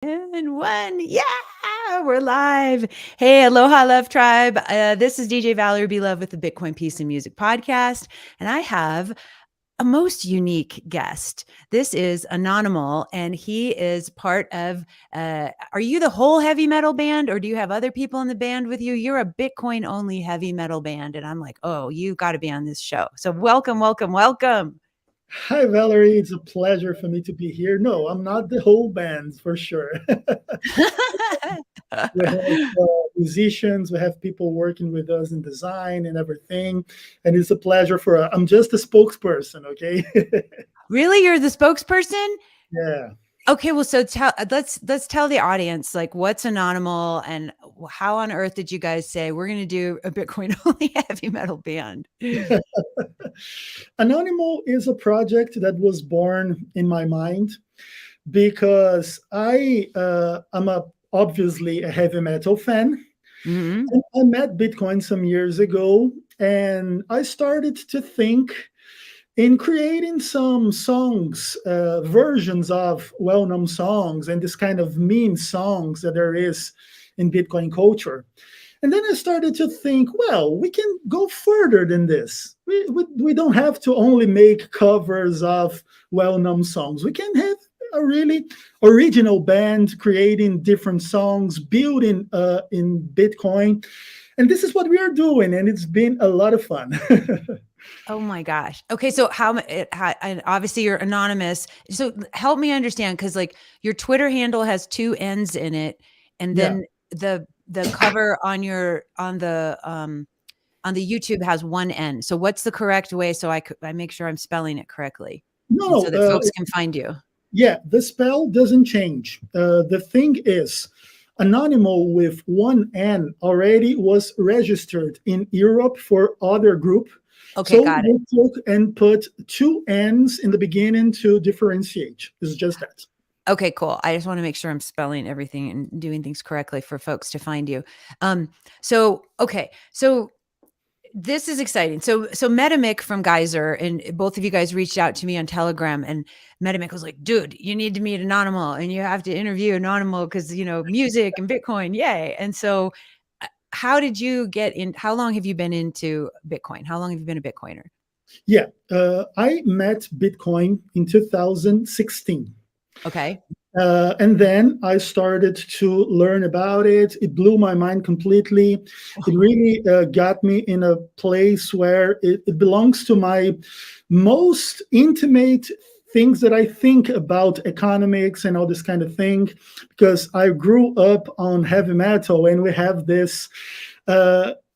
And one. Yeah, we're live. Hey, aloha, love tribe. This is DJ Valerie Be Love with the Bitcoin Peace and Music podcast. And I have a most unique guest. This is Anonymal, and he is part of, are you the whole heavy metal band, or do you have other people in the band with you? You're a Bitcoin only heavy metal band. And I'm like, oh, you got to be on this show. So welcome, welcome, welcome. Hi, Valerie. It's a pleasure for me to be here. No, I'm not the whole band for sure. We have musicians, we have people working with us in design and everything. And it's a pleasure I'm just a spokesperson, okay? Really? You're the spokesperson? Yeah. Okay, well, so let's tell the audience, like, what's Anonymal and how on earth did you guys say we're going to do a Bitcoin only heavy metal band? Anonymal is a project that was born in my mind because I'm obviously a heavy metal fan. Hmm. And I met Bitcoin some years ago, and I started to think in creating some songs, versions of well-known songs and this kind of meme songs that there is in Bitcoin culture. And then I started to think, well, we can go further than this. We don't have to only make covers of well-known songs. We can have a really original band creating different songs, building in Bitcoin. And this is what we are doing, and it's been a lot of fun. Oh my gosh. Okay, so and obviously you're anonymous. So help me understand, because like your Twitter handle has two N's in it, and Yeah. then the cover on the YouTube has one N. So what's the correct way so I make sure I'm spelling it correctly, and No, so that folks can find you? yeah, the spell doesn't change. The thing is, Anonymal with one N already was registered in Europe for other group. Okay, So got it. we took and put two N's in the beginning to differentiate. It's just that. Okay, cool. I just want to make sure I'm spelling everything and doing things correctly for folks to find you. So okay, so this is exciting. So Metamic from Geyser, and both of you guys reached out to me on Telegram, and Metamic was like, dude, you need to meet Anonymal and you have to interview Anonymal because, music and Bitcoin, yay. And so how did you get in? How long have you been into Bitcoin? How long have you been a Bitcoiner? Yeah, I met Bitcoin in 2016. Okay. And then I started to learn about it. It blew my mind completely. It really got me in a place where it belongs to my most intimate things that I think about economics and all this kind of thing, because I grew up on heavy metal and we have this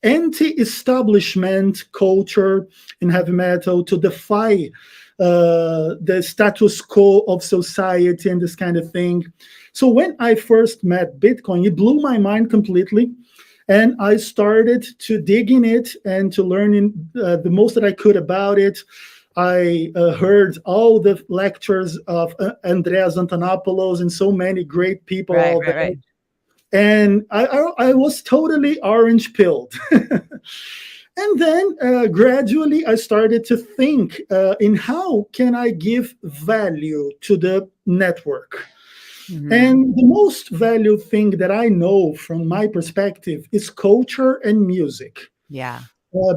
anti-establishment culture in heavy metal to defy the status quo of society and this kind of thing. So when I first met Bitcoin, it blew my mind completely. And I started to dig in it and to learn the most that I could about it. I heard all the lectures of Andreas Antonopoulos and so many great people Right, out right, there. right. And I was totally orange pilled. And then gradually I started to think in how can I give value to the network. Mhm. And the most valued thing that I know from my perspective is culture and music. Yeah.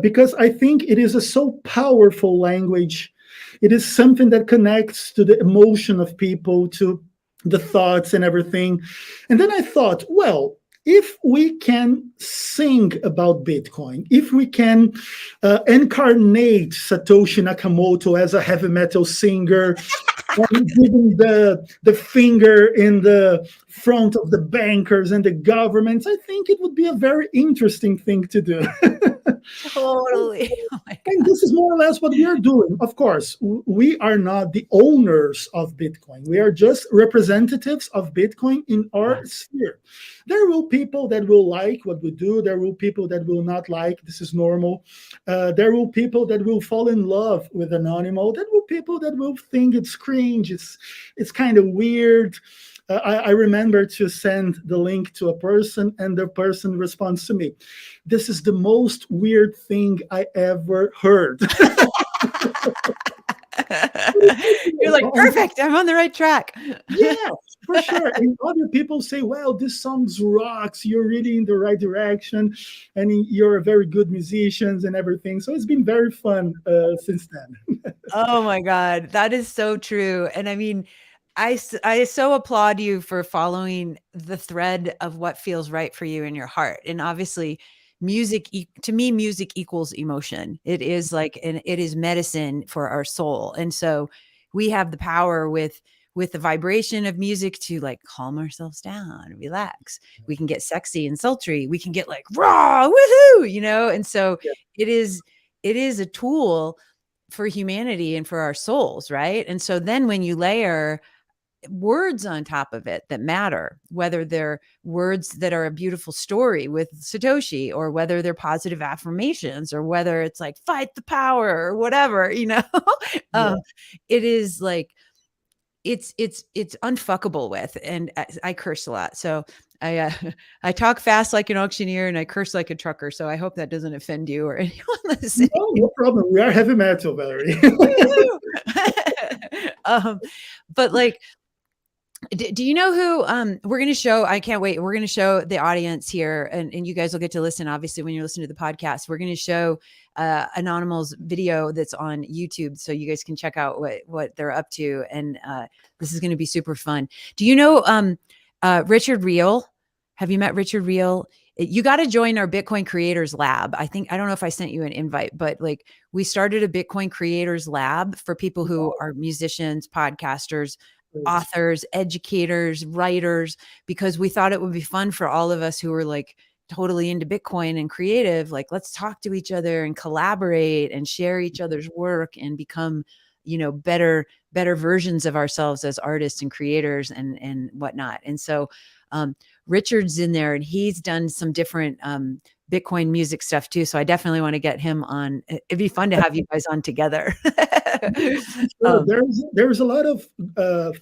Because I think it is a so powerful language. It is something that connects to the emotion of people, to the thoughts and everything. And then I thought, well, if we can sing about Bitcoin, if we can incarnate Satoshi Nakamoto as a heavy metal singer, and giving the finger in the front of the bankers and the governments, I think it would be a very interesting thing to do. Totally. Oh my And god. this is more or less what we are doing. Of course, we are not the owners of Bitcoin. We are just representatives of Bitcoin in Yeah. our sphere. There will people that will like what we do. There will people that will not like. This is normal. There will people that will fall in love with Anonymal. There will people that will think it's cringe. It's kind of weird. I remember to send the link to a person, and the person responds to me, "This is the most weird thing I ever heard." You're like, perfect. I'm on the right track. Yeah, for sure. And other people say, well, this song rocks. You're really in the right direction. And you're a very good musicians and everything. So it's been very fun since then. Oh my God, that is so true. And I mean, I so applaud you for following the thread of what feels right for you in your heart. And obviously, to me, music equals emotion. It is like, and it is medicine for our soul. And so we have the power with the vibration of music to like calm ourselves down, relax. We can get sexy and sultry. We can get like raw, woohoo, you know? And so Yeah. it is a tool for humanity and for our souls, right? And so then when you layer words on top of it that matter, whether they're words that are a beautiful story with Satoshi, or whether they're positive affirmations, or whether it's like fight the power or whatever, Yeah. um, it is like it's unfuckable with. And I curse a lot, so I I talk fast like an auctioneer and I curse like a trucker. So I hope that doesn't offend you or anyone listening. No, no problem. We are heavy metal, Valerie. um, but like, do you know who we're going to show? I can't wait. We're going to show the audience here, and you guys will get to listen, obviously, when you listen to the podcast. We're going to show Anonymal's video that's on YouTube, so you guys can check out what they're up to. And this is going to be super fun. Do you know Richard Reel? Have you met Richard Reel? You got to join our Bitcoin Creators Lab. I don't know if I sent you an invite, but like we started a Bitcoin Creators Lab for people who are musicians, podcasters, authors, educators, writers, because we thought it would be fun for all of us who were like totally into Bitcoin and creative. Like, let's talk to each other and collaborate and share each other's work and become, better versions of ourselves as artists and creators and whatnot. And so Richard's in there and he's done some different Bitcoin music stuff too. So I definitely want to get him on. It'd be fun to have you guys on together. Sure. There's a lot of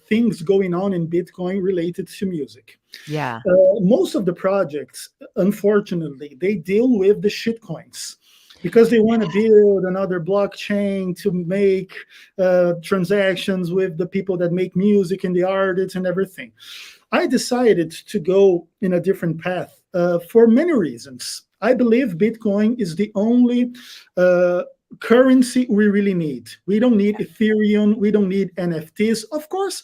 things going on in Bitcoin related to music. Yeah. Most of the projects, unfortunately, they deal with the shitcoins because they want to build another blockchain to make transactions with the people that make music and the artists and everything. I decided to go in a different path for many reasons. I believe Bitcoin is the only currency we really need. We don't need Ethereum. We don't need NFTs. Of course,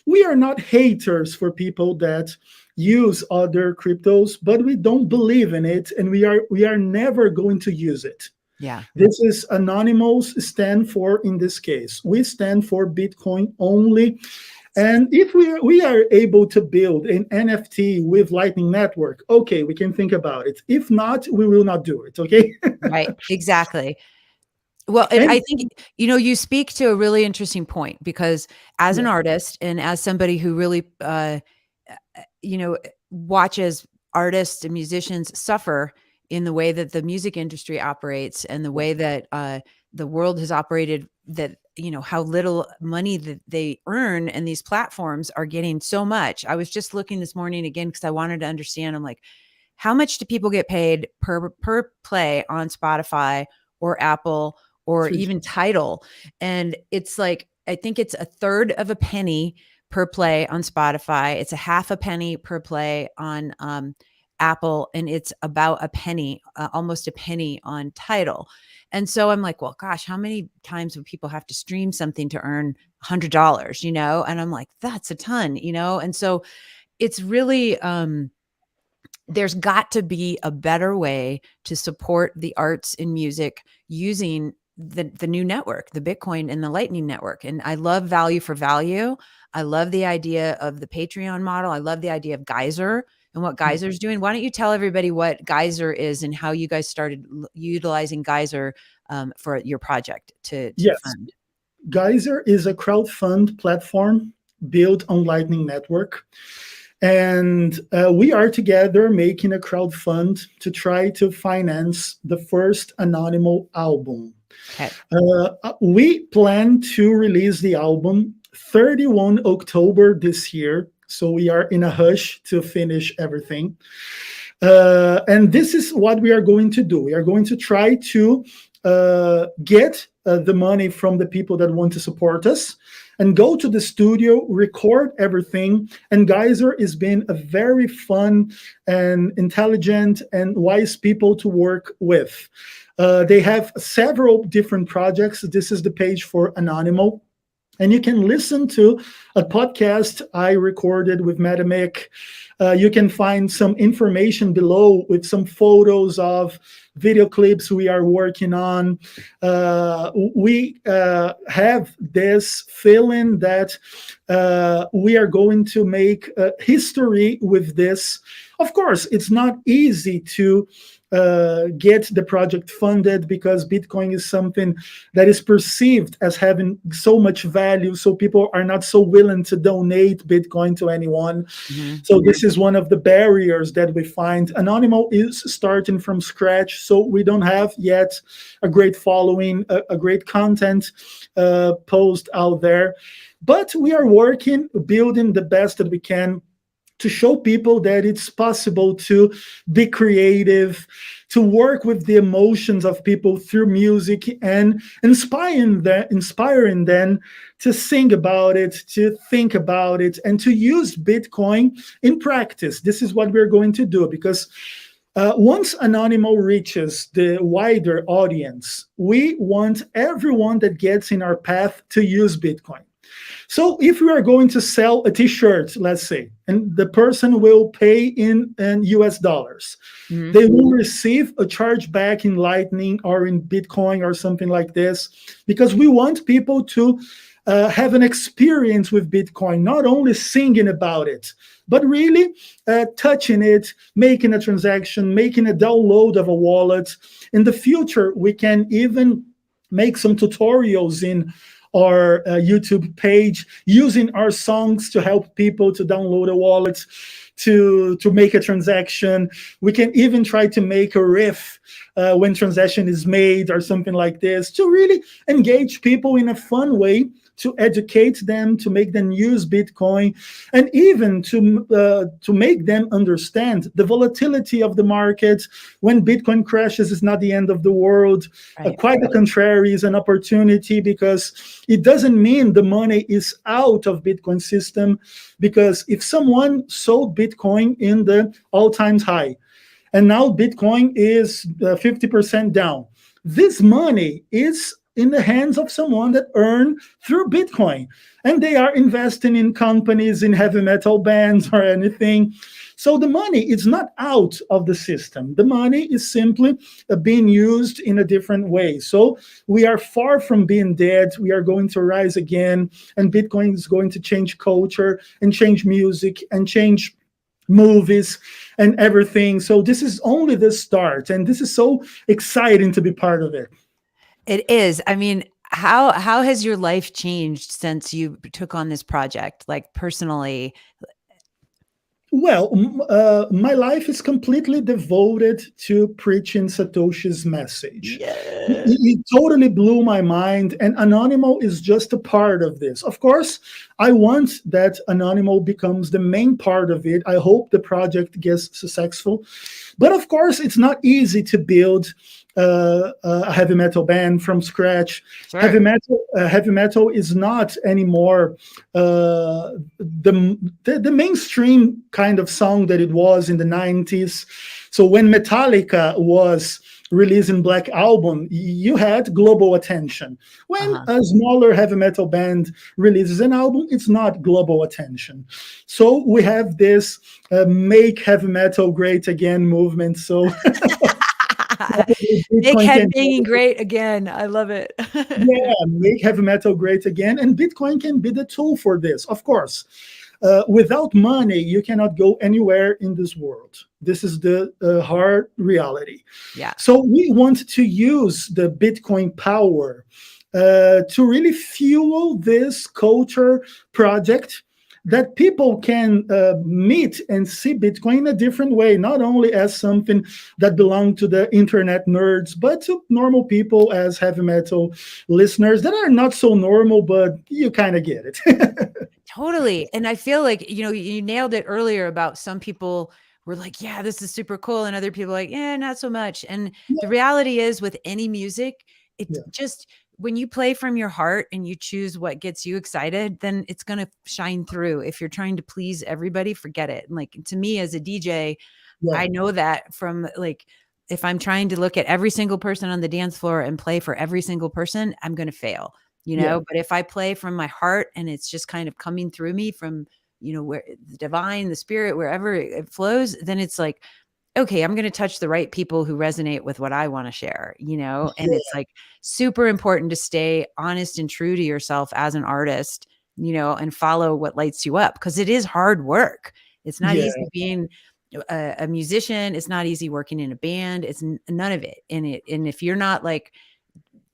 we are not haters for people that use other cryptos, but we don't believe in it, and we are never going to use it. Yeah. This is Anonymals stand for in this case. We stand for Bitcoin only. And if we are able to build an NFT with Lightning Network, okay, we can think about it. If not, we will not do it. Okay. Right. Exactly. Well, and I think, you speak to a really interesting point, because as an artist and as somebody who really, watches artists and musicians suffer in the way that the music industry operates and the way that the world has operated, that, how little money that they earn, and these platforms are getting so much. I was just looking this morning again, because I wanted to understand, I'm like, how much do people get paid per play on Spotify or Apple or even Tidal? And it's like, I think it's a third of a penny per play on Spotify. It's a half a penny per play on Apple, and it's about a penny, almost a penny on Tidal. And so I'm like, well, gosh, how many times would people have to stream something to earn $100, And I'm like, that's a ton, And so it's really, there's got to be a better way to support the arts and music using the new network, the Bitcoin and the Lightning Network. And I love value for value. I love the idea of the Patreon model. I love the idea of Geyser and what Geyser is doing. Why don't you tell everybody what Geyser is and how you guys started utilizing Geyser for your project to fund? Geyser is a crowdfund platform built on Lightning Network. And we are together making a crowdfund to try to finance the first Anonymal album. Okay. We plan to release the album 31 October this year. So we are in a hush to finish everything. And this is what we are going to do. We are going to try to get the money from the people that want to support us and go to the studio, record everything. And Geyser is being a very fun and intelligent and wise people to work with. They have several different projects. This is the page for Anonymal. And you can listen to a podcast I recorded with Madamick. You can find some information below with some photos of video clips we are working on. We have this feeling that we are going to make history with this. Of course, it's not easy to get the project funded because Bitcoin is something that is perceived as having so much value. So people are not so willing to donate Bitcoin to anyone. Mm-hmm. So this is one of the barriers that we find. Anonymal is starting from scratch. So we don't have yet a great following, a great content post out there. But we are working, building the best that we can to show people that it's possible to be creative, to work with the emotions of people through music and inspiring them to sing about it, to think about it, and to use Bitcoin in practice. This is what we're going to do because once Anonymal reaches the wider audience, we want everyone that gets in our path to use Bitcoin. So if we are going to sell a t-shirt, let's say, and the person will pay in US dollars, Mm-hmm. they will receive a charge back in Lightning or in Bitcoin or something like this, because we want people to have an experience with Bitcoin, not only singing about it, but really touching it, making a transaction, making a download of a wallet. In the future, we can even make some tutorials in our YouTube page using our songs to help people to download a wallet, to make a transaction. We can even try to make a riff when transaction is made or something like this to really engage people in a fun way, to educate them, to make them use Bitcoin, and even to make them understand the volatility of the market. When Bitcoin crashes, it's not the end of the world. Right. Quite the contrary, is an opportunity, because it doesn't mean the money is out of Bitcoin system. Because if someone sold Bitcoin in the all-time high, and now Bitcoin is 50% down, this money is in the hands of someone that earned through Bitcoin, and they are investing in companies, in heavy metal bands or anything. So the money is not out of the system. The money is simply being used in a different way. So we are far from being dead. We are going to rise again, and Bitcoin is going to change culture and change music and change movies and everything. So this is only the start, and this is so exciting to be part of it. It is. I mean, how has your life changed since you took on this project, like personally? Well, my life is completely devoted to preaching Satoshi's message. Yeah. It totally blew my mind, and Anonymal is just a part of this. Of course, I want that Anonymal becomes the main part of it. I hope the project gets successful. But of course, it's not easy to build a heavy metal band from scratch. Sure. Heavy metal is not anymore the mainstream kind of song that it was in the 90s. So when Metallica was releasing Black Album, you had global attention. When a smaller heavy metal band releases an album, it's not global attention. So we have this make heavy metal great again movement. So Make headbanging great again. I love it. Yeah, make heavy metal great again. And Bitcoin can be the tool for this, of course. Without money, you cannot go anywhere in this world. This is the hard reality. Yeah. So we want to use the Bitcoin power to really fuel this culture project, that people can meet and see Bitcoin in a different way, not only as something that belongs to the internet nerds, but to normal people as heavy metal listeners that are not so normal, but you kind of get it. Totally. And I feel like, you nailed it earlier about some people were like, yeah, this is super cool. And other people like, yeah, not so much. And the reality is with any music, it just when you play from your heart and you choose what gets you excited, then it's going to shine through. If you're trying to please everybody, forget it. And like to me as a DJ, Yeah, I know that from like, if I'm trying to look at every single person on the dance floor and play for every single person, I'm going to fail, you yeah, know. But if I play from my heart and it's just kind of coming through me from, you know, where the divine, the spirit, wherever it flows, then it's like, okay, I'm going to touch the right people who resonate with what I want to share, you know? And it's like super important to stay honest and true to yourself as an artist, you know, and follow what lights you up because it is hard work. It's not yeah. easy being a musician. It's not easy working in a band. It's none of it. And if you're not like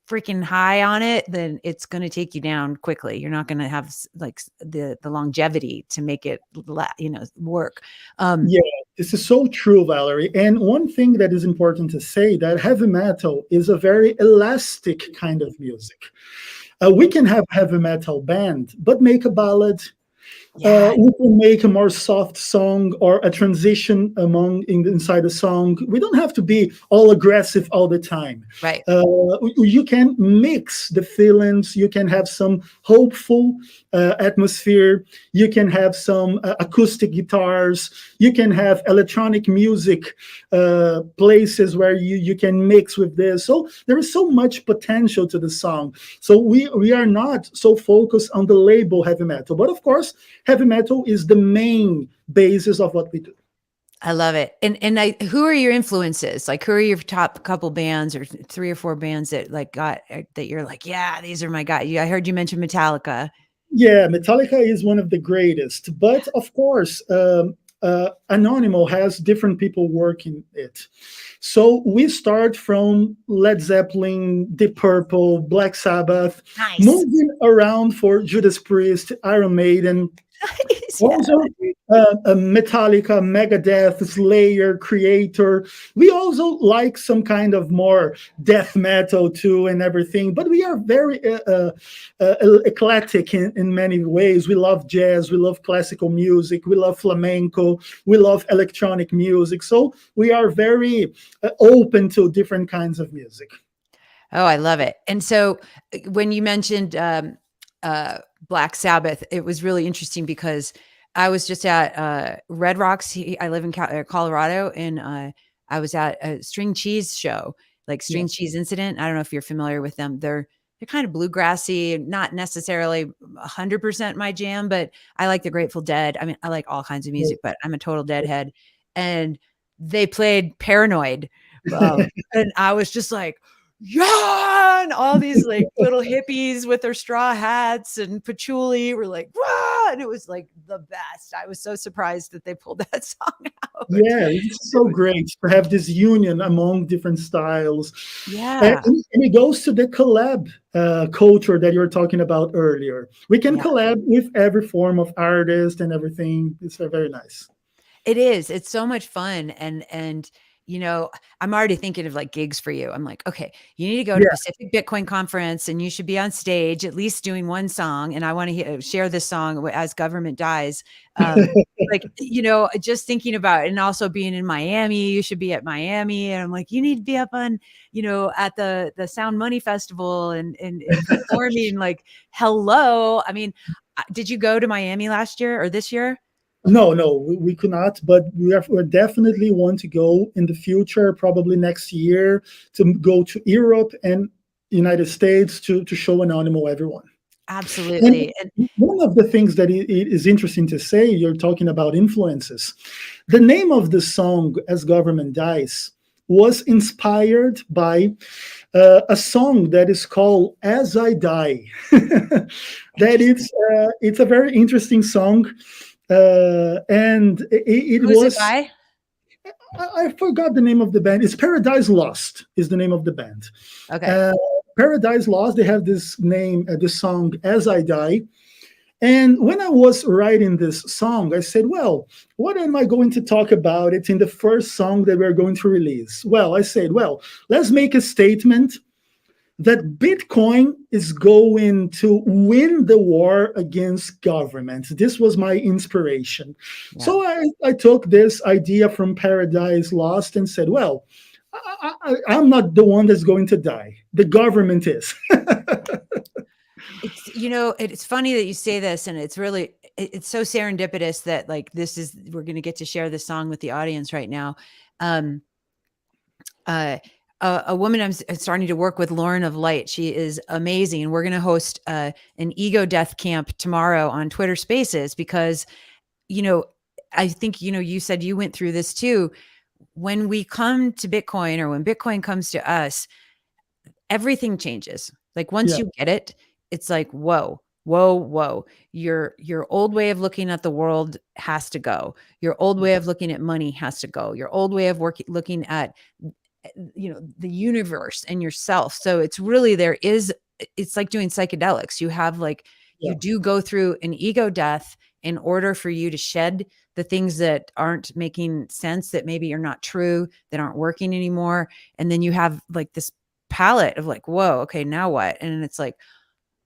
freaking high on it, then it's going to take you down quickly. You're not going to have like the longevity to make it, you know, work. Um, Yeah, this is so true, Valerie. And one thing that is important to say that heavy metal is a very elastic kind of music. We can have heavy metal band, but make a ballad. yeah, We can make a more soft song or a transition inside a song. We don't have to be all aggressive all the time. right. You can mix the feelings. You can have some hopeful atmosphere. You can have some acoustic guitars. You can have electronic music places where you can mix with this. So there is so much potential to the song. So we are not so focused on the label heavy metal, but of course heavy metal is the main basis of what we do. I love it. And who are your influences? Like, who are your top couple bands or three or four bands that like got that you're like, yeah, these are my guys. I heard you mention Metallica. Yeah, Metallica is one of the greatest, but of course, Anonymal has different people working it. So we start from Led Zeppelin, Deep Purple, Black Sabbath, Nice. moving around for Judas Priest, Iron Maiden, Nice. Yeah. also Metallica, Megadeth, Slayer, Creator. We also like some kind of more death metal too and everything, but we are very eclectic in many ways. We love jazz, we love classical music, we love flamenco, we love electronic music. So we are very open to different kinds of music. Oh, I love it. And so when you mentioned Black Sabbath, it was really interesting because I was just at Red Rocks. I live in Colorado, and I was at a string cheese show, like Yeah. String Cheese Incident. I don't know if you're familiar with them. They're kind of bluegrassy, not necessarily 100% my jam, but I like the Grateful Dead. I mean, I like all kinds of music, but I'm a total Deadhead. And they played Paranoid, and I was just like, yeah, and all these like little hippies with their straw hats and patchouli were like, wow, and it was like the best. I was so surprised that they pulled that song out. Yeah, it's It so was, great to have this union among different styles. yeah, And it goes to the collab culture that you were talking about earlier. We can yeah. collab with every form of artist and everything. It's very nice. It is. It's so much fun. And you know, I'm already thinking of like gigs for you. I'm like, okay, you need to go to Yeah, Pacific Bitcoin Conference and you should be on stage at least doing one song. And I want to share this song as government dies. Like, you know, just thinking about it and also being in Miami, you should be at Miami. And I'm like, you need to be up on, you know, at the Sound Money Festival and performing like, hello. I mean, did you go to Miami last year or this year? no, we could not, but we definitely want to go in the future, probably next year, to go to Europe and United States to show Anonymal everyone. And Absolutely. And one of the things that it is interesting to say, you're talking about influences. The name of the song, As Government Dies, was inspired by a song that is called As I Die. That it's a very interesting song. And it who's it was, by? I forgot the name of the band. It's Paradise Lost is the name of the band. Okay. Uh, Paradise Lost, they have this name, this song, As I Die. And when I was writing this song, I said, well, what am I going to talk about it in the first song that we're going to release? Well, I said, well, let's make a statement that Bitcoin is going to win the war against government. This was my inspiration. Yeah. So I took this idea from Paradise Lost and said, well, I'm not the one that's going to die. The government is. it's funny that you say this, and it's really, it's so serendipitous that like we're going to get to share this song with the audience right now. Um, uh, a woman I'm starting to work with, Lauren of Light. She is amazing. We're going to host an ego death camp tomorrow on Twitter Spaces because, you know, I think, you said you went through this too. When we come to Bitcoin, or when Bitcoin comes to us, everything changes. Like once Yeah, you get it, it's like, whoa, whoa, whoa. Your old way of looking at the world has to go. Your old way of looking at money has to go. Your old way of looking at the universe and yourself. So it's really, it's like doing psychedelics. You have like, yeah, you do go through an ego death in order for you to shed the things that aren't making sense, that maybe are not true, that aren't working anymore. And then you have like this palette of like, whoa, okay, now what? And it's like,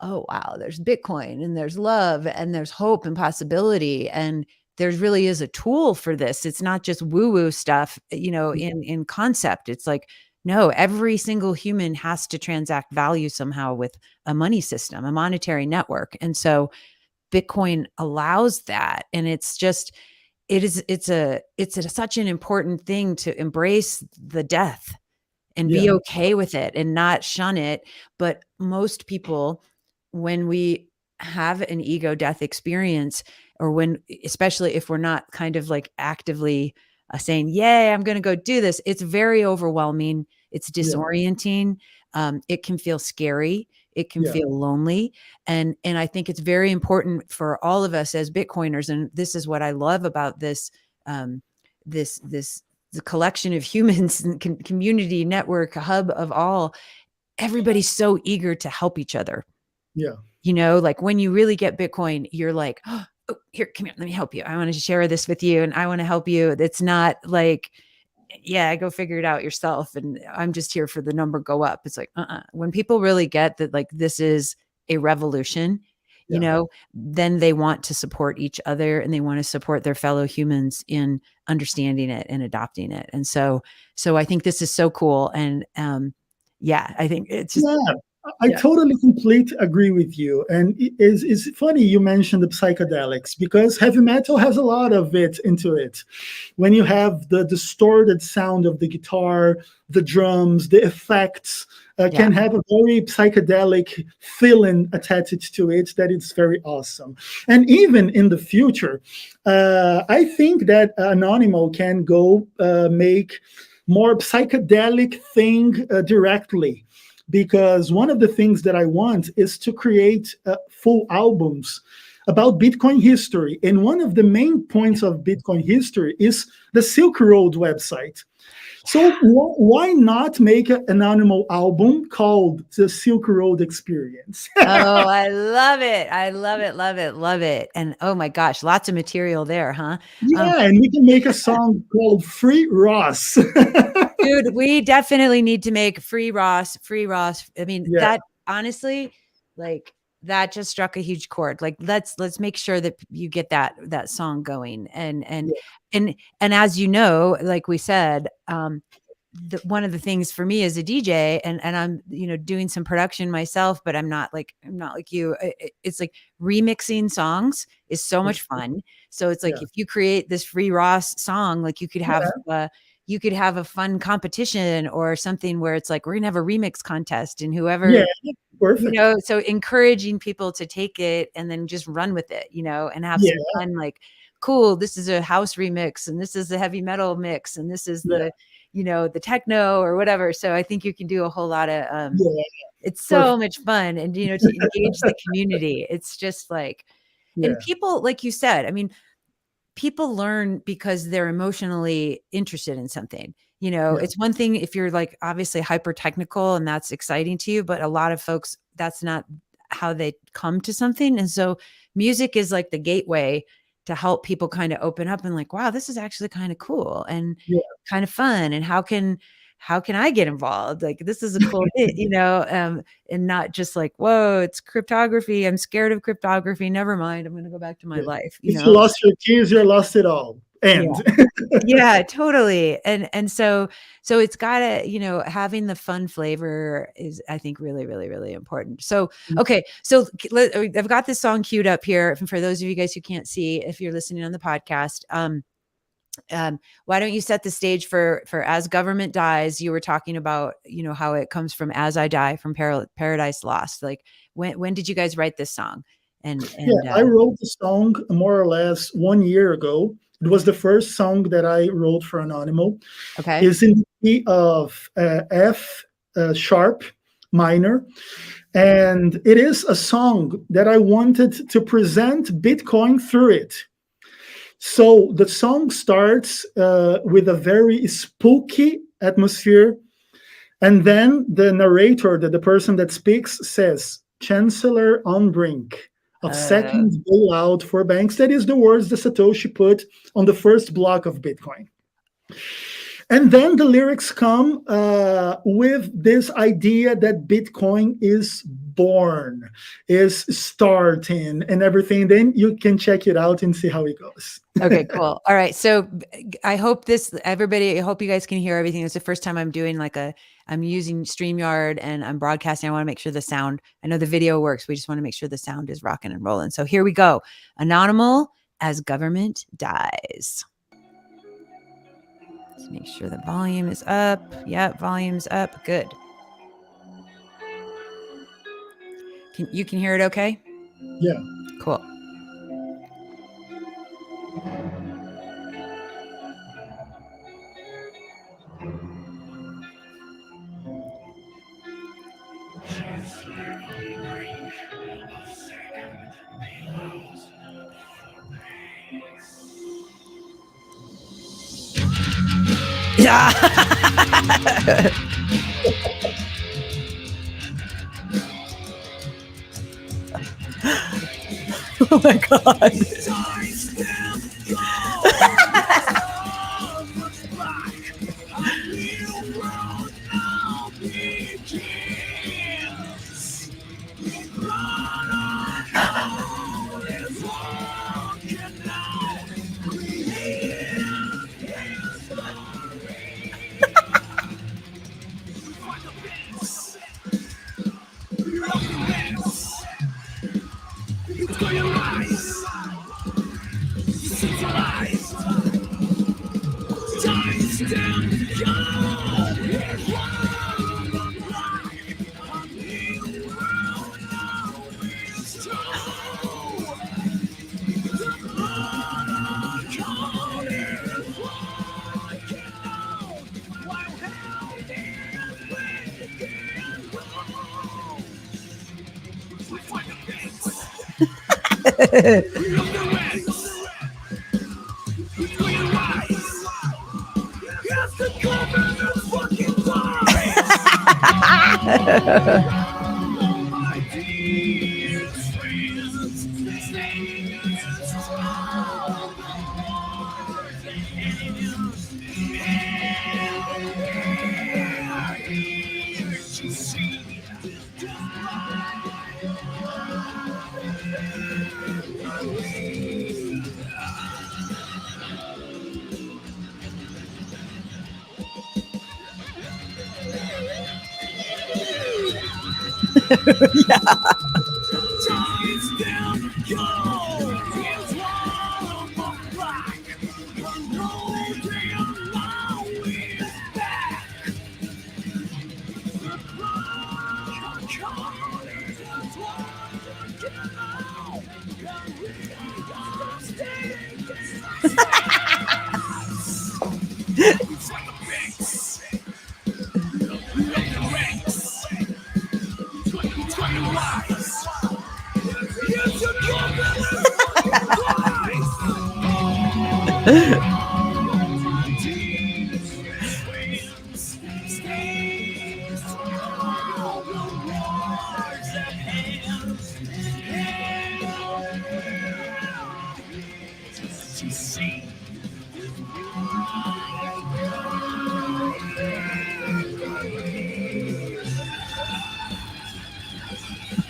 oh wow, there's Bitcoin, and there's love, and there's hope and possibility, and there's really is a tool for this. It's not just woo-woo stuff, in concept. It's like, no, every single human has to transact value somehow with a money system, a monetary network. And so Bitcoin allows that. And it's such an important thing to embrace the death and yeah, be okay with it and not shun it. But most people, when we have an ego death experience, or especially if we're not kind of like actively saying, yay, I'm going to go do this, it's very overwhelming. It's yeah, disorienting. It can feel scary. It can yeah, feel lonely. And I think it's very important for all of us as Bitcoiners. And this is what I love about this, this the collection of humans and community network, a hub of all. Everybody's so eager to help each other. yeah, Like when you really get Bitcoin, you're like, oh, here, come here, let me help you. I want to share this with you, and I want to help you. It's not like, yeah, go figure it out yourself, and I'm just here for the number go up. It's like, when people really get that, like, this is a revolution, yeah. then they want to support each other, and they want to support their fellow humans in understanding it and adopting it. And so I think this is so cool. And yeah, I think it's just, Yeah, I yeah, totally complete agree with you. And it's funny you mentioned the psychedelics because heavy metal has a lot of it into it. When you have the distorted sound of the guitar, the drums, the effects yeah, can have a very psychedelic feeling attached to it that it's very awesome. And even in the future, I think that Anonymal can go make more psychedelic thing directly, because one of the things that I want is to create full albums about Bitcoin history. And one of the main points of Bitcoin history is the Silk Road website. So why not make an animal album called the Silk Road Experience? oh, I love it. I love it, love it, love it. And oh my gosh, lots of material there, huh? Um, Yeah, and we can make a song called Free Ross. Dude, we definitely need to make free Ross, free Ross. I mean, Yeah, that honestly, like, that just struck a huge chord. Like, let's make sure that you get that song going. yeah, And as you know, like we said, one of the things for me as a DJ, and I'm, doing some production myself, but I'm not like you. It's like remixing songs is so much fun. So it's like, yeah, if you create this free Ross song, like yeah, you could have a fun competition or something where it's like, we're gonna have a remix contest, and whoever, yeah, perfect. so encouraging people to take it and then just run with it, and have Yeah, some fun, like, cool, this is a house remix, and this is a heavy metal mix, and this is yeah, the techno or whatever. So I think you can do a whole lot of, yeah, it's so perfect. much fun. And, to engage the community, it's just like, and Yeah, people, like you said, I mean, people learn because they're emotionally interested in something. yeah, It's one thing if you're like obviously hyper technical and that's exciting to you, but a lot of folks, that's not how they come to something. And so music is like the gateway to help people kind of open up and like, wow, this is actually kind of cool and yeah, kind of fun. And how can I get involved? Like, this is a cool bit, and not just like, whoa, it's cryptography. I'm scared of cryptography. Never mind. I'm going to go back to my yeah. life, If you lost your keys, you lost it all. Yeah. end. Yeah, totally. And so it's gotta, having the fun flavor is, I think, really, really, really important. So, okay, so I've got this song queued up here for those of you guys who can't see if you're listening on the podcast. Why don't you set the stage for As Government Dies? You were talking about, how it comes from As I Die from Paradise Lost. Like, when did you guys write this song? Yeah, I wrote the song more or less 1 year ago. It was the first song that I wrote for Anonymal. Okay. It's in the key of F sharp minor. And it is a song that I wanted to present Bitcoin through it. So the song starts with a very spooky atmosphere. And then the narrator, the person that speaks, says, Chancellor on brink of Uh, second bailout for banks. That is the words that Satoshi put on the first block of Bitcoin. And then the lyrics come with this idea that Bitcoin is born, is starting, and everything. Then you can check it out and see how it goes. Okay, cool. All right. So I hope everybody, I hope you guys can hear everything. It's the first time I'm doing I'm using StreamYard and I'm broadcasting. I want to make sure the sound, I know the video works. We just want to make sure the sound is rocking and rolling. So here we go. Anonymal, As Government Dies. Let's make sure the volume is up. Yep, volume's up. Good. You can hear it okay? Yeah. Cool. Yeah. Oh my God.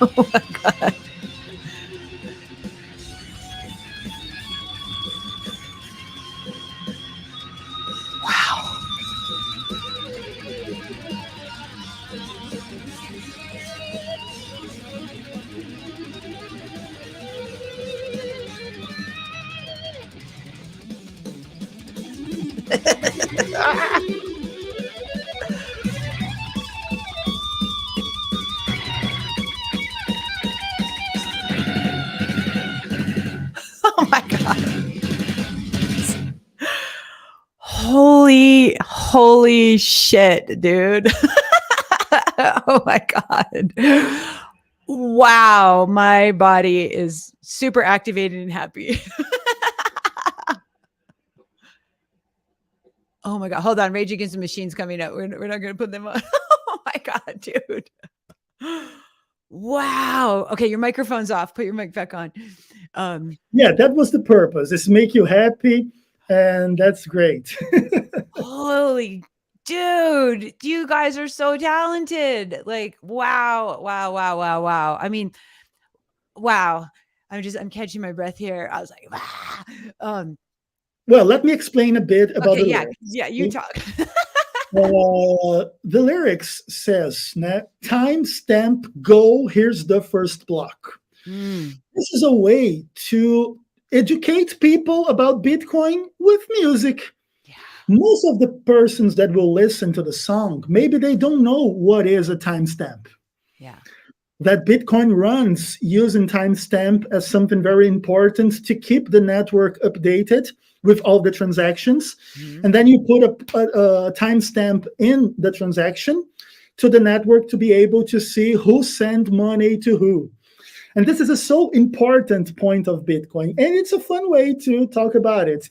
Oh my God. Holy shit, dude. Oh my God. Wow. My body is super activated and happy. Oh my God. Hold on. Rage Against the Machine's coming up. We're not going to put them on. Oh my God, dude. Wow. Okay. Your microphone's off. Put your mic back on. Yeah, that was the purpose. Is make you happy, and that's great. Holy dude, you guys are so talented. Like, wow, wow, wow, wow, wow. I mean, wow. I'm catching my breath here. I was like, ah. Well, let me explain a bit about Okay, the yeah, lyrics. yeah, you talk. The lyrics says, timestamp go, here's the first block. Mm, This is a way to educate people about Bitcoin with music. yeah, Most of the persons that will listen to the song, maybe they don't know what is a timestamp. yeah. That Bitcoin runs using timestamp as something very important to keep the network updated with all the transactions. Mhm. And then you put a timestamp in the transaction to the network to be able to see who sent money to who. And this is a so important point of Bitcoin. And it's a fun way to talk about it.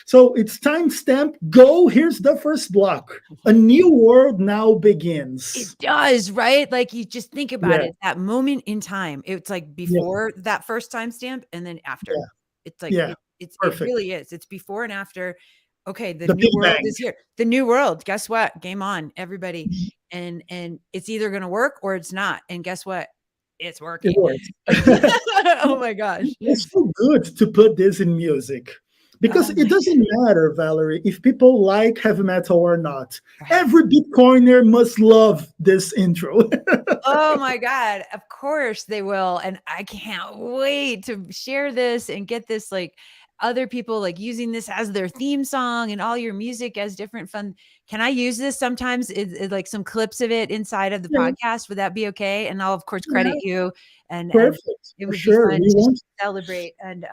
So it's timestamp go. Here's the first block. A new world now It begins. does, right? Like you just think about Yeah, it, that moment in time. It's like yeah, before that first timestamp and then after. yeah, It's like yeah. it Perfect. really is. It's before and after. Okay, the The new Big world Bang. is here. The new world. Guess what? Game on, everybody. And it's either going to work or it's not. And guess what? It's It working. works. Oh my gosh. It's so good to put this in music because Oh it my doesn't matter, Valerie, if people like heavy metal or not. right. Every Bitcoiner must love this intro. Oh my God. Of course they will. And I can't wait to share this and get this like other people like using this as their theme song and all your music as different fun. Can I use this sometimes? Like some clips of it inside of the Yeah, podcast? Would that be okay? And I'll of course credit yeah, you and perfect. it For would be sure. fun We to want, celebrate. And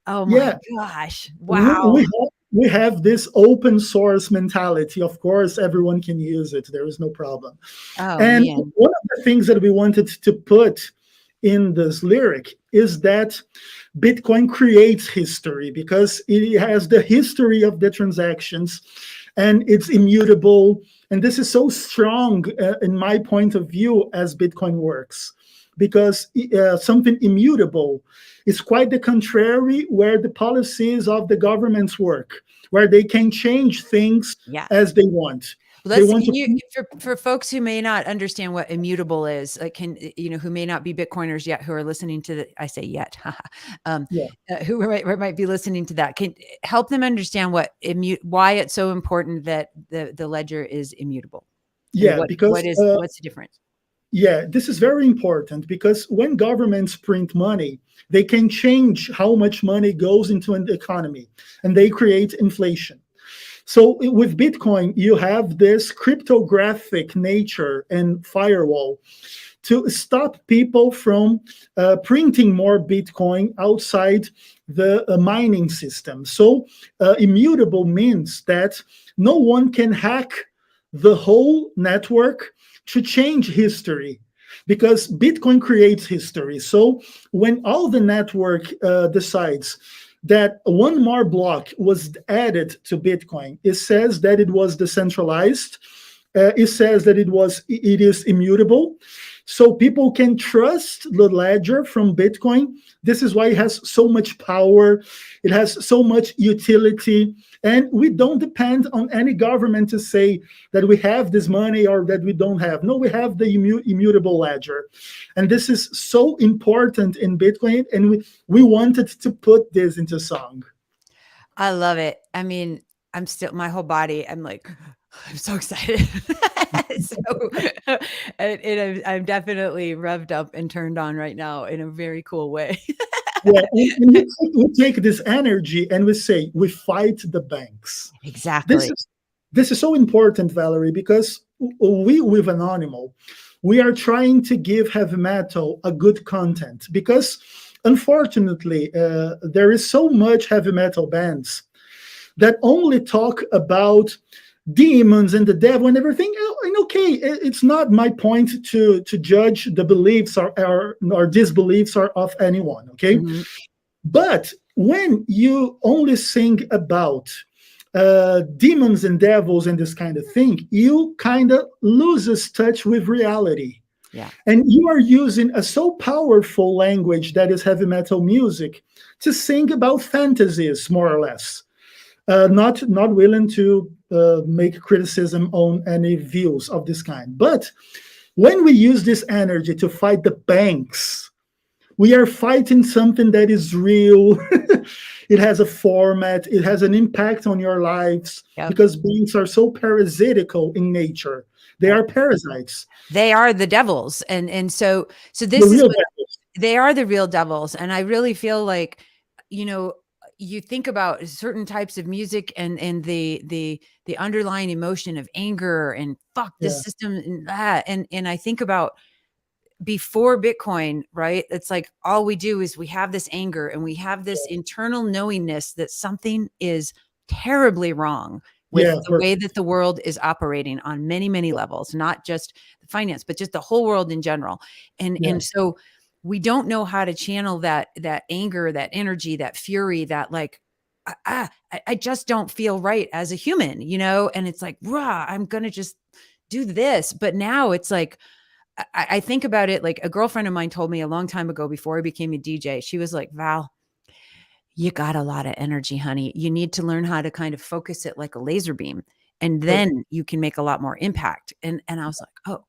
oh my yeah, gosh. we, Wow. we, have, we have this open source mentality. Of course, everyone can use it. There is no problem. Oh And man. one of the things that we wanted to put in this lyric is that Bitcoin creates history because it has the history of the transactions and it's immutable. And this is so strong in my point of view as Bitcoin works because something immutable is quite the contrary where the policies of the governments work, where they can change things Yeah. as they want. They Let's want can to. you for folks who may not understand what immutable is, like can who may not be Bitcoiners yet, who are listening to the I say yet, um, Yeah. who might be listening to that, can help them understand why it's so important that the ledger is immutable, and Yeah, what because is what's the difference? yeah, this is very important because when governments print money, they can change how much money goes into an economy and they create inflation. So with Bitcoin, you have this cryptographic nature and firewall to stop people from printing more Bitcoin outside the mining system. So immutable means that no one can hack the whole network to change history because Bitcoin creates history. So when all the network decides that one more block was added to Bitcoin, it says that it was decentralized. It says that it is immutable, so people can trust the ledger from Bitcoin. This is why it has so much power. It has so much utility, and we don't depend on any government to say that we have this money or that we don't have. No, we have the immutable ledger, and this is so important in Bitcoin. And we wanted to put this into song. I love it. I mean, I'm still my whole body. I'm like, I'm so excited. So, I'm definitely revved up and turned on right now in a very cool way. Yeah, and we take this energy and we say we fight the banks. This Exactly. is this is so important, Valerie, because we with Anonymal, we are trying to give heavy metal a good content because unfortunately there is so much heavy metal bands that only talk about demons and the devil and everything. And okay, it's not my point to judge the beliefs or disbeliefs of anyone. Okay, Mhm. but when you only sing about demons and devils and this kind of thing, you kind of loses touch with reality. Yeah. And you are using a so powerful language that is heavy metal music to sing about fantasies, more or less. Not willing to make criticism on any views of this kind. But when we use this energy to fight the banks, we are fighting something that is real. It has a format, it has an impact on your lives Yep. because beings are so parasitical in nature. They Yep. are parasites, They are the devils. So the this is real what devils. they are, the real devils. And I really feel like, you know, you think about certain types of music and the underlying emotion of anger and fuck this Yeah, system and that. And I think about before Bitcoin, right? It's like all we do is we have this anger and we have this internal knowingness that something is terribly wrong with yeah, the way perfect. that the world is operating on many, many levels, not just the finance, but just the whole world in general. Yeah, And so we don't know how to channel that anger, that energy, that fury, that like I just don't feel right as a human, you know? And it's like, rah, I'm gonna just do this. But now it's like I think about it like a girlfriend of mine told me a long time ago before I became a DJ. She was like, Val, you got a lot of energy, honey. You need to learn how to kind of focus it like a laser beam, and perfect. then you can make a lot more impact. And I was like, oh,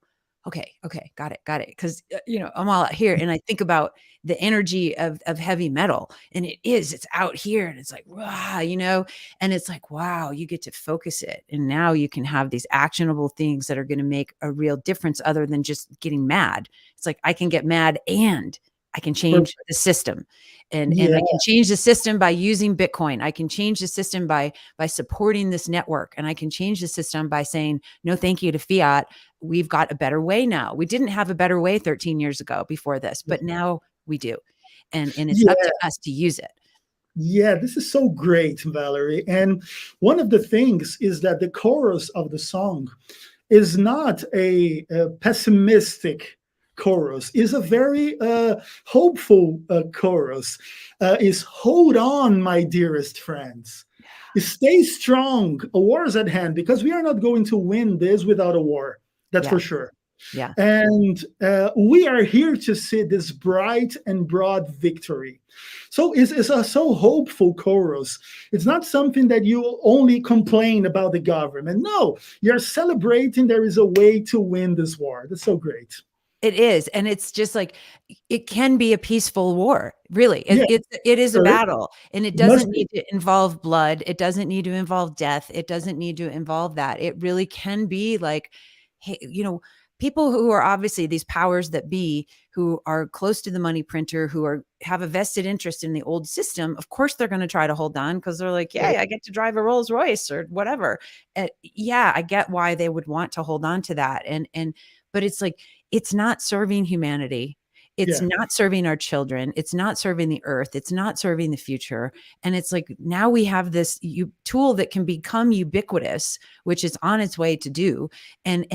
okay, got it, got it. Because you know I'm all out here, and I think about the energy of heavy metal, and it's out here, and it's like wow, you know, and it's like wow, you get to focus it, and now you can have these actionable things that are going to make a real difference, other than just getting mad. It's like I can get mad and I can change Perfect. the system and Yeah, I can change the system by using Bitcoin. I can change the system by supporting this network, and I can change the system by saying no thank you to fiat. We've got a better way now. We didn't have a better way 13 years ago before this, but now we do. And it's up yeah, to us to use it. yeah. This is so great, Valerie. And one of the things is that the chorus of the song is not a pessimistic chorus, is a very hopeful chorus. Is hold on, my dearest friends. Stay strong. A war is at hand because we are not going to win this without a war. That's Yeah. for sure. Yeah. And we are here to see this bright and broad victory. So it's a so hopeful chorus. It's not something that you only complain about the government. No, you're celebrating there is a way to win this war. That's so great. It is, and it's just like it can be a peaceful war, really. Yeah, It is a sure. It battle, and it must doesn't be. need to involve blood. It doesn't need to involve death. It doesn't need to involve that. It really can be like, hey, you know, people who are obviously these powers that be, who are close to the money printer, who are have a vested interest in the old system. Of course, they're going to try to hold on because they're like, yeah, I get to drive a Rolls Royce or whatever. Yeah, I get why they would want to hold on to that, and but it's like it's not serving humanity. It's Yeah, not serving our children. It's not serving the earth. It's not serving the future. And it's like now we have this tool that can become ubiquitous, which is on its way to do. And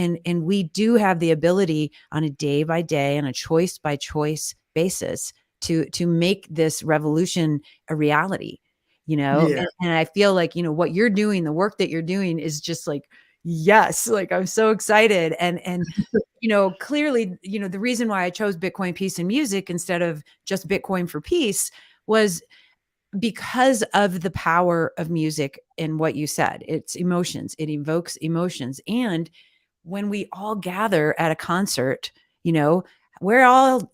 we do have the ability on a day by day and a choice by choice basis to make this revolution a reality. You know, yeah, and I feel like, you know, what you're doing, the work that you're doing is just like, yes, like I'm so excited. And you know, clearly, you know, the reason why I chose Bitcoin Peace and Music instead of just Bitcoin for Peace was because of the power of music and what you said. It's emotions, it evokes emotions. And when we all gather at a concert, you know, where else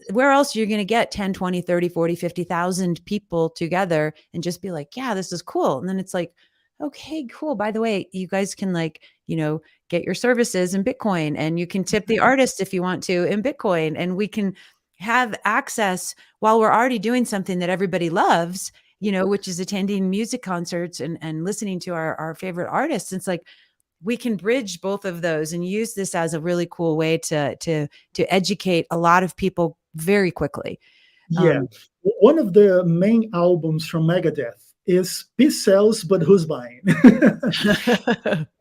are you going to get 10, 20, 30, 40, 50,000 people together and just be like, yeah, this is cool. And then it's like, okay, cool. By the way, you guys can like, you know, get your services in Bitcoin, and you can tip the artist if you want to in Bitcoin, and we can have access while we're already doing something that everybody loves, you know, which is attending music concerts and listening to our favorite artists. It's like we can bridge both of those and use this as a really cool way to educate a lot of people very quickly. yeah. Um, One of the main albums from Megadeth is peace sells, but who's buying?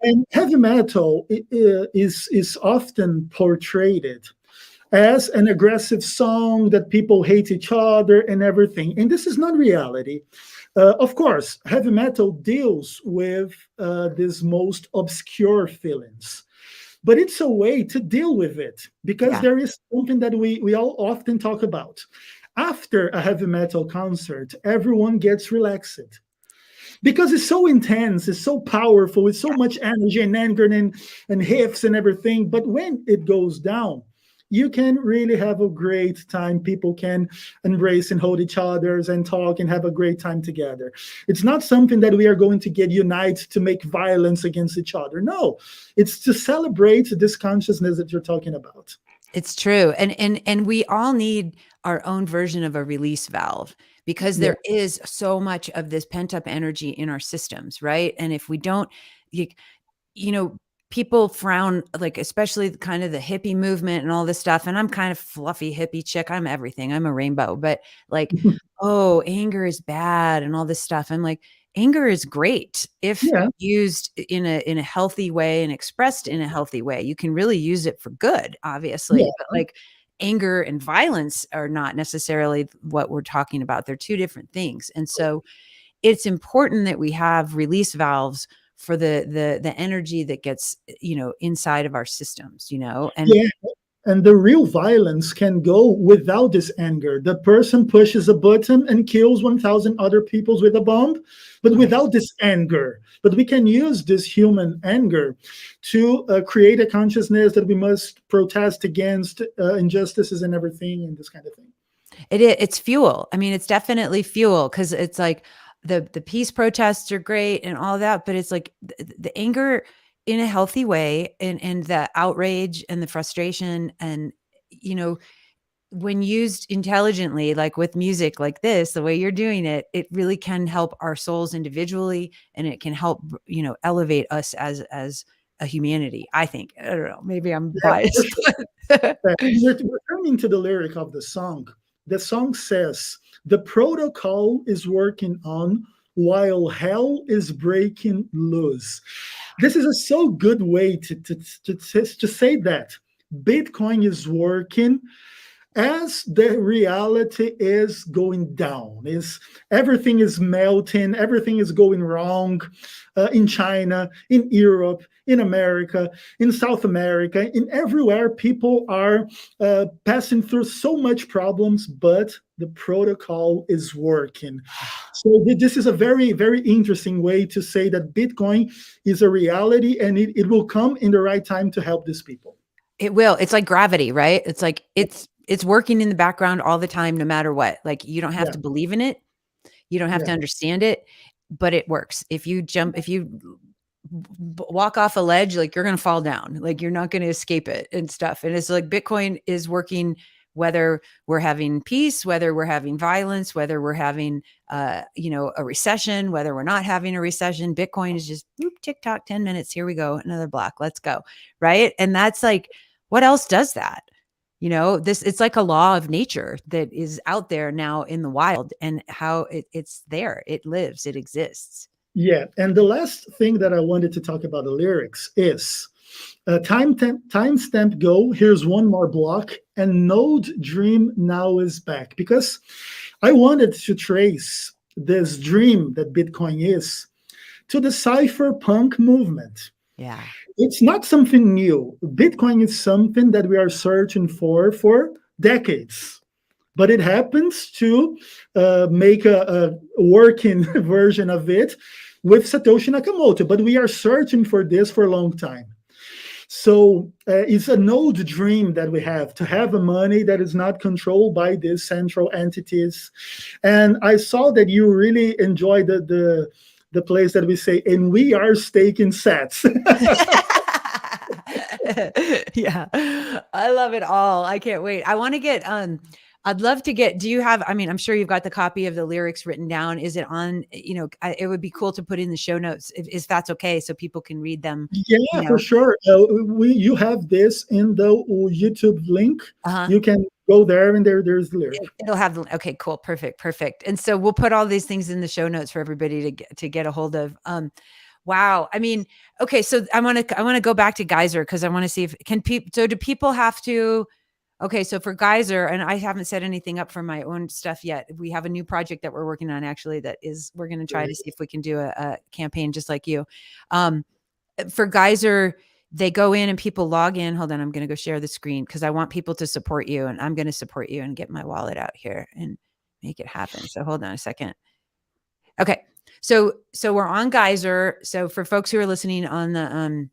And heavy metal is often portrayed as an aggressive song that people hate each other and everything. And this is not reality. Of course, heavy metal deals with these most obscure feelings, but it's a way to deal with it because Yeah. there is something that we all often talk about. After a heavy metal concert, everyone gets relaxed because it's so intense, it's so powerful, it's so much energy and anger and hiffs and everything. But when it goes down, you can really have a great time. People can embrace and hold each other's and talk and have a great time together. It's not something that we are going to get united to make violence against each other. No, it's to celebrate this consciousness that you're talking about. It's true. And we all need our own version of a release valve because Yeah. there is so much of this pent up energy in our systems, right? And if we don't, you, you know, people frown, like, especially kind of the hippie movement and all this stuff. And I'm kind of fluffy hippie chick. I'm everything. I'm a rainbow, but like, oh, anger is bad and all this stuff. I'm like, anger is great if Yeah. used in a healthy way and expressed in a healthy way. You can really use it for good, obviously, Yeah. but like anger and violence are not necessarily what we're talking about. They're two different things. And so it's important that we have release valves for the energy that gets, inside of our systems, and Yeah. And the real violence can go without this anger. The person pushes a button and kills 1,000 other people with a bomb, but right. without this anger. But we can use this human anger to create a consciousness that we must protest against injustices and everything and this kind of thing. It's fuel. I mean, it's definitely fuel because it's like the peace protests are great and all that, but it's like the anger in a healthy way and the outrage and the frustration and you know when used intelligently, like with music like this, the way you're doing it, it really can help our souls individually and it can help, elevate us as a humanity. I think. I don't know. Maybe I'm Yeah, for biased. sure. But We're turning to the lyric of the song. The song says, the protocol is working on while hell is breaking loose. This is a so good way to say that. Bitcoin is working as the reality is going down, is everything is melting, everything is going wrong in China, in Europe, in America, in South America, in everywhere. People are passing through so much problems, but the protocol is working. So this is a very, very interesting way to say that Bitcoin is a reality and it will come in the right time to help these people. it will. It's like gravity, right? It's like it's working in the background all the time, no matter what. Like you don't have Yeah, to believe in it. You don't have yeah, to understand it, but it works. If you walk off a ledge, like you're going to fall down, like you're not going to escape it and stuff. And it's like Bitcoin is working, whether we're having peace, whether we're having violence, whether we're having, a recession, whether we're not having a recession. Bitcoin is just whoop, tick tock, 10 minutes. Here we go. Another block. Let's go. Right. And that's like, what else does that? It's like a law of nature that is out there now in the wild and how it's there. It lives, it exists. yeah. And the last thing that I wanted to talk about the lyrics is timestamp go. Here's one more block, and Node Dream now is back because I wanted to trace this dream that Bitcoin is to the cypherpunk movement. Yeah. It's not something new. Bitcoin is something that we are searching for decades. But it happens to make a working version of it with Satoshi Nakamoto. But we are searching for this for a long time. So it's an old dream that we have to have a money that is not controlled by these central entities. And I saw that you really enjoy the place that we say, and we are staking sats. Yeah. I love it all. I can't wait. I want to get I'd love to get, do you have, I mean, I'm sure you've got the copy of the lyrics written down. Is it on, it would be cool to put in the show notes if that's okay. So people can read them, you Yeah, for know. sure. You have this in the YouTube link. Uh-huh. You can go there, and there's the lyric. It'll have the, okay, cool. Perfect. Perfect. And so we'll put all these things in the show notes for everybody to get a hold of. Wow. I mean, okay. So I want to go back to Geyser because I want to see if can people, so do people have to, okay. So for Geyser, and I haven't set anything up for my own stuff yet. We have a new project that we're working on actually that is, we're going to try to see if we can do a campaign just like you. Um, for Geyser, they go in and people log in. Hold on, I'm going to go share the screen because I want people to support you, and I'm going to support you and get my wallet out here and make it happen. So hold on a second. Okay, so we're on Geyser. So for folks who are listening on the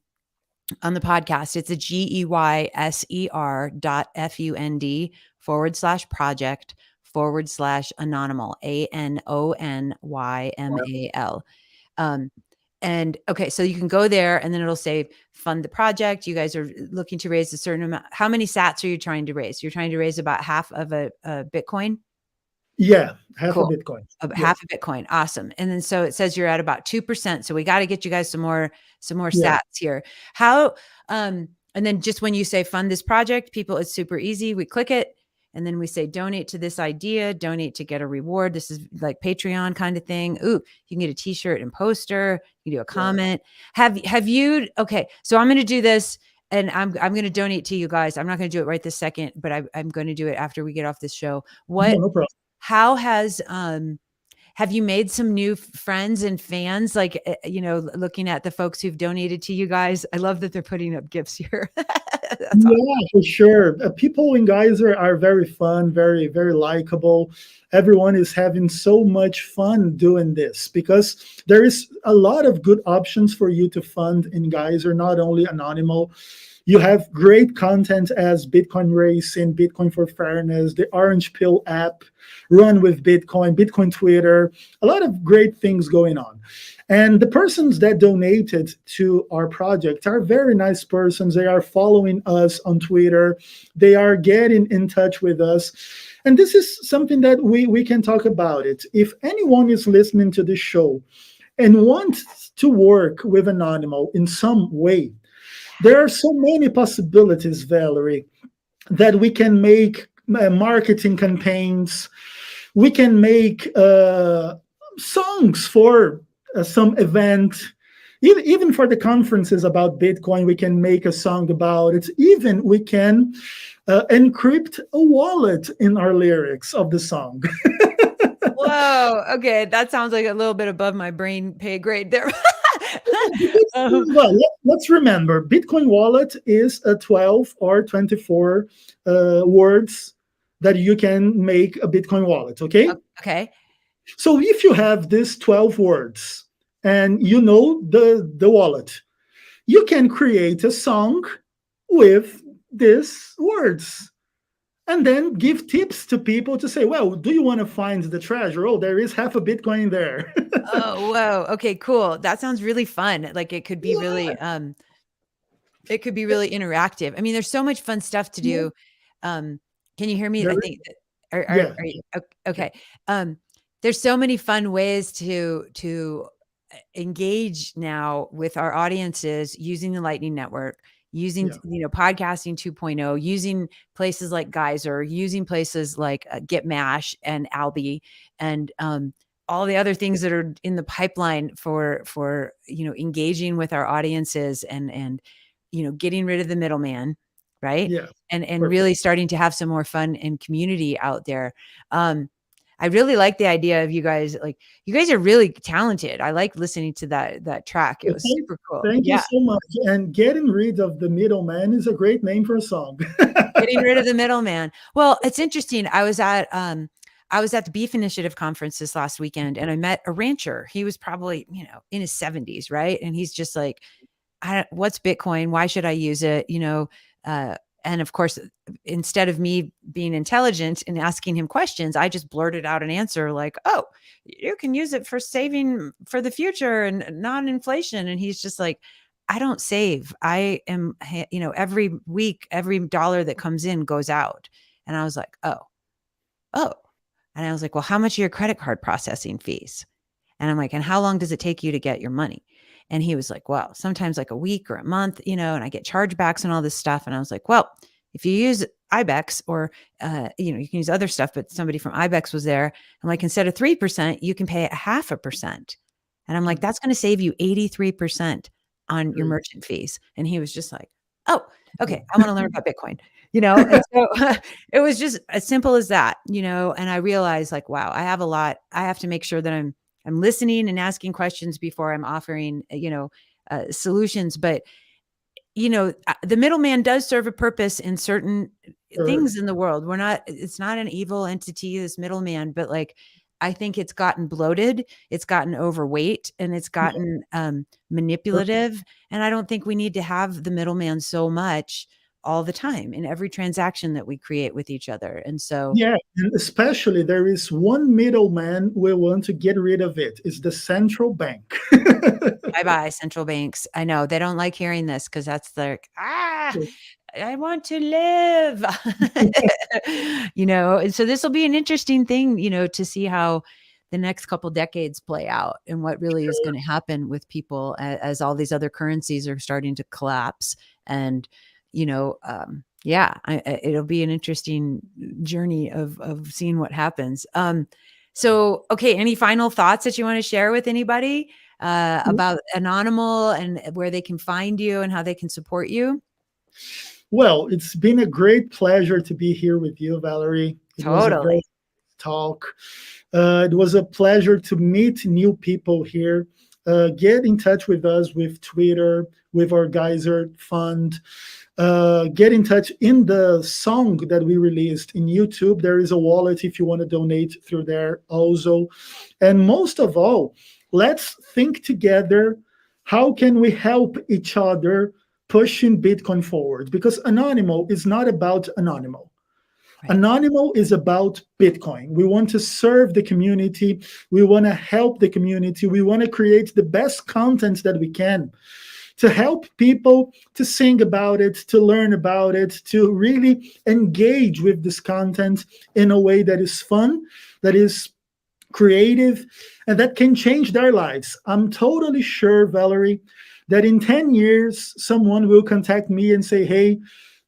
podcast, it's a GEYSER.FUND/project/Anonymal ANONYMAL. Um, and okay, so you can go there and then it'll say fund the project. You guys are looking to raise a certain amount. How many sats are you trying to raise? You're trying to raise about half of a Bitcoin. Yeah, half a Cool. Bitcoin. Yeah, Half a Bitcoin. Awesome. And then so it says you're at about 2%. So we got to get you guys some more yeah, sats here. How and then just when you say fund this project, people, it's super easy. We click it and then we say donate to this idea, donate to get a reward. This is like Patreon kind of thing. Ooh, you can get a t-shirt and poster, you can do a yeah. comment. Have you okay, so I'm gonna do this and I'm gonna donate to you guys. I'm not gonna do it right this second, but I'm gonna do it after we get off this show. No, What no problem. how has have you made some new friends and fans like looking at the folks who've donated to you guys? I love that they're putting up gifts here. That's awesome. Yeah, for sure. People in Geyser are very fun, very, very likable. Everyone is having so much fun doing this because there is a lot of good options for you to fund in Geyser, not only Anonymal. You have great content as Bitcoin Racing, Bitcoin for Fairness, the Orange Pill app, Run with Bitcoin, Bitcoin Twitter, a lot of great things going on. And the persons that donated to our project are very nice persons. They are following us on Twitter. They are getting in touch with us. And this is something that we can talk about it. If anyone is listening to this show and wants to work with Anonymal in some way, there are so many possibilities, Valerie, that we can make marketing campaigns. We can make songs for some event. Even for the conferences about Bitcoin, we can make a song about it. Even we can encrypt a wallet in our lyrics of the song. Whoa. Okay. That sounds like a little bit above my brain pay grade there. Um, Well, let's remember, Bitcoin wallet is a 12 or 24 words that you can make a Bitcoin wallet, okay? okay. So if you have these 12 words and you know the wallet, you can create a song with these words and then give tips to people to say, well, do you want to find the treasure? Oh, there is half a Bitcoin there. Oh, whoa. Okay, cool. That sounds really fun. Like it could be really interactive. I mean, there's so much fun stuff to Yeah, do. Can you hear me? I there, think yeah, are you yeah, okay. There's so many fun ways to engage now with our audiences using the Lightning Network, using yeah, podcasting 2.0, using places like Geyser, using places like Getmash and Albi, and all the other things that are in the pipeline for engaging with our audiences and getting rid of the middleman, right? yeah. And Perfect. really starting to have some more fun and community out there. I really like the idea of you guys. Like, you guys are really talented. I like listening to that track. It Well, was super cool. thank you Yeah. so much. And getting rid of the middleman is a great name for a song. Getting rid of the middleman. Well, it's interesting. I was at the Beef Initiative conference this last weekend and I met a rancher. He was probably, in his 70s, right? And he's just like, what's Bitcoin? Why should I use it? Uh, and of course, instead of me being intelligent and asking him questions, I just blurted out an answer like, "Oh, you can use it for saving for the future and non-inflation." And he's just like, "I don't save. I am, every week, every dollar that comes in goes out." And I was like, "Oh." oh, and I was like, well, how much are your credit card processing fees? And I'm like, and how long does it take you to get your money? And he was like, well, sometimes like a week or a month, and I get chargebacks and all this stuff. And I was like, well, if you use IBEX or, you can use other stuff, but somebody from IBEX was there. I'm like, instead of 3%, you can pay 0.5%. And I'm like, that's going to save you 83% on your Great. merchant fees. And he was just like, oh, okay, I want to learn about Bitcoin, and so it was just as simple as that, and I realized like, wow, I have to make sure that I'm listening and asking questions before I'm offering, solutions. But, the middleman does serve a purpose in certain Sure. things in the world. It's not an evil entity, this middleman, but like, I think it's gotten bloated, it's gotten overweight, and it's Yeah. gotten manipulative. And I don't think we need to have the middleman so much all the time in every transaction that we create with each other. And so, Yeah, and especially there is one middleman we want to get rid of it. It's the central bank. bye-bye central banks. I know they don't like hearing this because that's like, I want to live. And so this will be an interesting thing, to see how the next couple decades play out and what really is going to happen with people as all these other currencies are starting to collapse. And, yeah, it'll be an interesting journey of seeing what happens. So, okay, any final thoughts that you want to share with anybody about Anonymal and where they can find you and how they can support you? Well, it's been a great pleasure to be here with you, Valerie. It was a very Totally. talk. It was a pleasure to meet new people here. Get in touch with us with Twitter, with our Geyser Fund. Get in touch in the song that we released in YouTube. There is a wallet if you want to donate through there also. And most of all, let's think together, how can we help each other pushing Bitcoin forward? Because Anonymal is not about Anonymal. Right. Anonymal is about Bitcoin. We want to serve the community. We want to help the community. We want to create the best content that we can to help people to sing about it, to learn about it, to really engage with this content in a way that is fun, that is creative, and that can change their lives. I'm totally sure, Valerie, that in 10 years, someone will contact me and say, hey,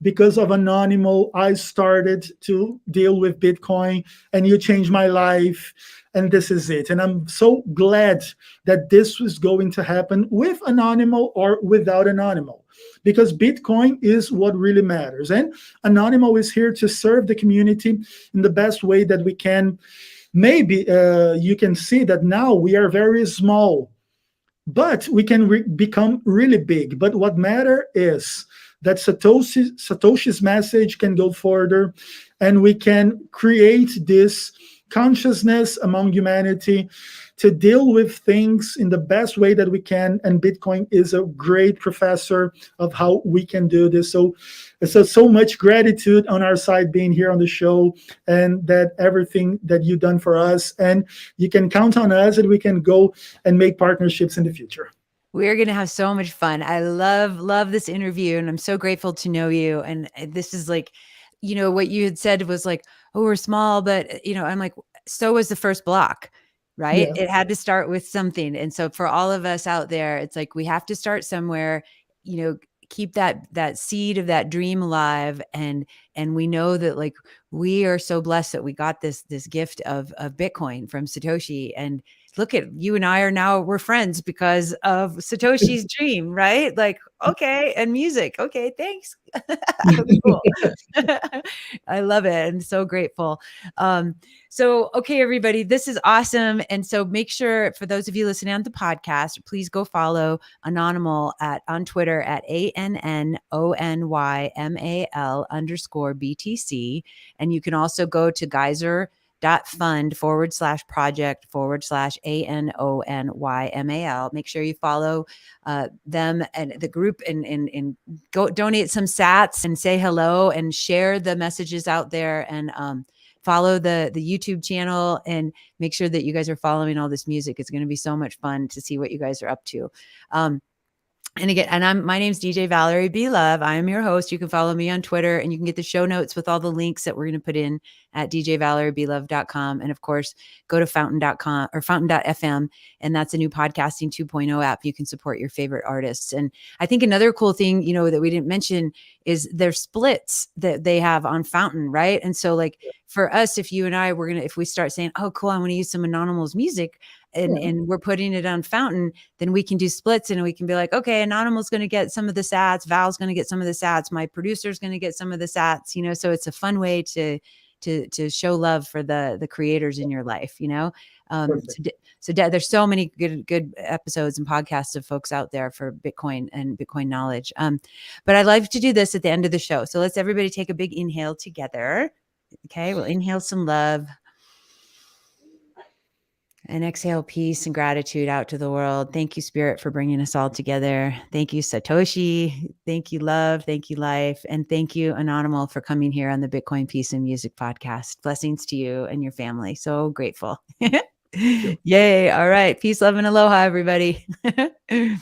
because of Anonymal, I started to deal with Bitcoin and you changed my life. And this is it. And I'm so glad that this was going to happen with Anonymal or without Anonymal, because Bitcoin is what really matters. And Anonymal is here to serve the community in the best way that we can. Maybe you can see that now we are very small, but we can become really big. But what matter is that Satoshi's message can go further, and we can create this consciousness among humanity to deal with things in the best way that we can. And Bitcoin is a great professor of how we can do this. So much gratitude on our side being here on the show, and that everything that you've done for us. And you can count on us that we can go and make partnerships in the future. We're going to have so much fun. I love this interview, and I'm so grateful to know you. And this is like, what you had said was like, oh, we're small, but I'm like, so was the first block, right? Yeah. It had to start with something. And so for all of us out there, it's like, we have to start somewhere, keep that seed of that dream alive. And we know that like, we are so blessed that we got this gift of Bitcoin from Satoshi. And look at you and I we're friends because of Satoshi's dream, right? Like, okay. And music. Okay. Thanks. Cool. I love it. I'm so grateful. So, okay, everybody, this is awesome. And so make sure, for those of you listening on the podcast, please go follow Anonymal on Twitter at ANNONYMAL_BTC. And you can also go to Geyser.fund/project/ANONYMAL. Make sure you follow them and the group, and go donate some sats and say hello and share the messages out there, and follow the YouTube channel, and make sure that you guys are following all this music. It's going to be so much fun to see what you guys are up to. And again, my name's DJ Valerie B. Love. I am your host. You can follow me on Twitter, and you can get the show notes with all the links that we're going to put in at djvaleriebelove.com. And of course, go to fountain.com or fountain.fm. And that's a new podcasting 2.0 app. You can support your favorite artists. And I think another cool thing, that we didn't mention is their splits that they have on Fountain, right? And so like for us, if you and I if we start saying, oh, cool, I want to use some Anonymal's music, and we're putting it on Fountain, then we can do splits and we can be like, okay, Anonymal's going to get some of the sats, Val's going to get some of the sats, my producer's going to get some of the sats, so it's a fun way to show love for the creators in your life, there's so many good episodes and podcasts of folks out there for Bitcoin and Bitcoin knowledge. But I like to do this at the end of the show. So let's everybody take a big inhale together. Okay, we'll inhale some love. And exhale peace and gratitude out to the world. Thank you, Spirit, for bringing us all together. Thank you, Satoshi. Thank you, love. Thank you, life. And thank you, Anonymal, for coming here on the Bitcoin Peace and Music podcast. Blessings to you and your family. So grateful. Yay. All right. Peace, love, and aloha, everybody. Yay.